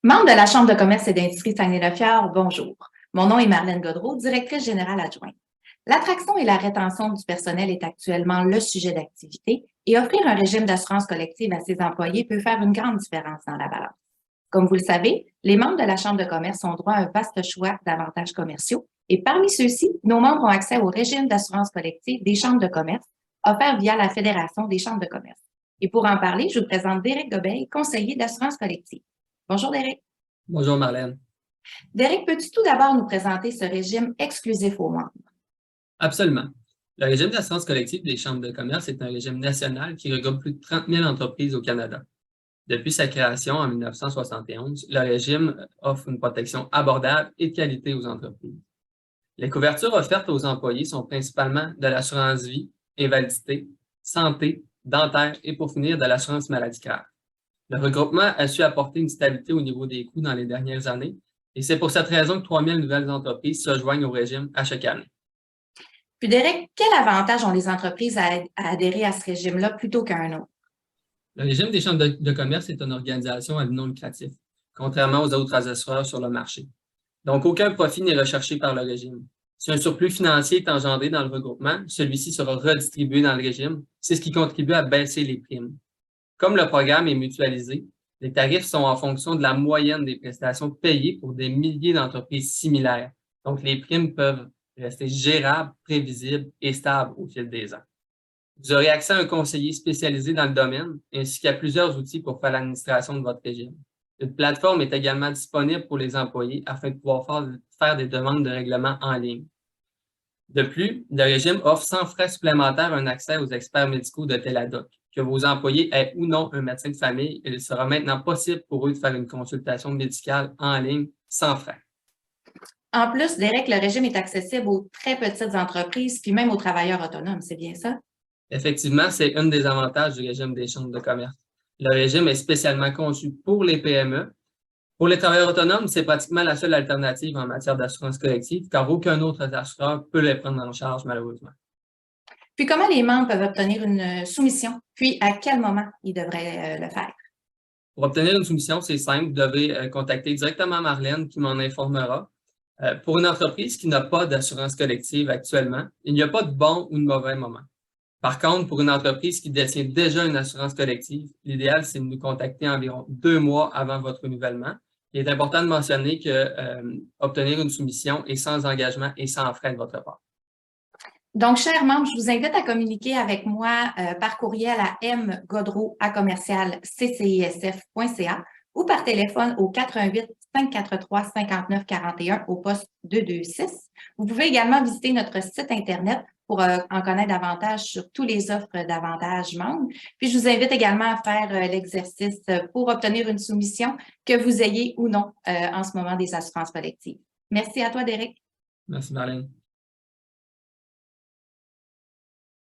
Membre de la Chambre de commerce et d'industrie Saguenay-Lac-Fière, bonjour. Mon nom est Marlène Godreau, directrice générale adjointe. L'attraction et la rétention du personnel est actuellement le sujet d'activité et offrir un régime d'assurance collective à ses employés peut faire une grande différence dans la balance. Comme vous le savez, les membres de la Chambre de commerce ont droit à un vaste choix d'avantages commerciaux et parmi ceux-ci, nos membres ont accès au régime d'assurance collective des chambres de commerce offert via la Fédération des chambres de commerce. Et pour en parler, je vous présente Derek Gobeil, conseiller d'assurance collective. Bonjour Derek. Bonjour Marlène. Derek, peux-tu tout d'abord nous présenter ce régime exclusif aux membres? Absolument. Le régime d'assurance collective des chambres de commerce est un régime national qui regroupe plus de 30 000 entreprises au Canada. Depuis sa création en 1971, le régime offre une protection abordable et de qualité aux entreprises. Les couvertures offertes aux employés sont principalement de l'assurance vie, invalidité, santé, dentaire et pour finir de l'assurance maladie grave. Le regroupement a su apporter une stabilité au niveau des coûts dans les dernières années et c'est pour cette raison que 3 000 nouvelles entreprises se joignent au régime à chaque année. Puis Derek, quel avantage ont les entreprises à adhérer à ce régime-là plutôt qu'à un autre? Le régime des chambres de commerce est une organisation à but non lucratif, contrairement aux autres assureurs sur le marché. Donc, aucun profit n'est recherché par le régime. Si un surplus financier est engendré dans le regroupement, celui-ci sera redistribué dans le régime. C'est ce qui contribue à baisser les primes. Comme le programme est mutualisé, les tarifs sont en fonction de la moyenne des prestations payées pour des milliers d'entreprises similaires. Donc, les primes peuvent rester gérables, prévisibles et stables au fil des ans. Vous aurez accès à un conseiller spécialisé dans le domaine, ainsi qu'à plusieurs outils pour faire l'administration de votre régime. Une plateforme est également disponible pour les employés afin de pouvoir faire des demandes de règlement en ligne. De plus, le régime offre sans frais supplémentaires un accès aux experts médicaux de Teladoc. Que vos employés aient ou non un médecin de famille, il sera maintenant possible pour eux de faire une consultation médicale en ligne sans frais. En plus, Derek, le régime est accessible aux très petites entreprises, puis même aux travailleurs autonomes, c'est bien ça? Effectivement, c'est un des avantages du régime des chambres de commerce. Le régime est spécialement conçu pour les PME. Pour les travailleurs autonomes, c'est pratiquement la seule alternative en matière d'assurance collective, car aucun autre assureur peut les prendre en charge, malheureusement. Puis comment les membres peuvent obtenir une soumission? Puis à quel moment ils devraient le faire? Pour obtenir une soumission, c'est simple, vous devez contacter directement Marlène qui m'en informera. Pour une entreprise qui n'a pas d'assurance collective actuellement, il n'y a pas de bon ou de mauvais moment. Par contre, pour une entreprise qui détient déjà une assurance collective, l'idéal, c'est de nous contacter environ 2 mois avant votre renouvellement. Il est important de mentionner que obtenir une soumission est sans engagement et sans frais de votre part. Donc, chers membres, je vous invite à communiquer avec moi par courriel à mgodreau@ccisf.ca ou par téléphone au 88 543 59 41 au poste 226. Vous pouvez également visiter notre site Internet pour en connaître davantage sur toutes les offres d'avantages membres. Puis, je vous invite également à faire l'exercice pour obtenir une soumission, que vous ayez ou non en ce moment des assurances collectives. Merci à toi, Derek. Merci, Marlène.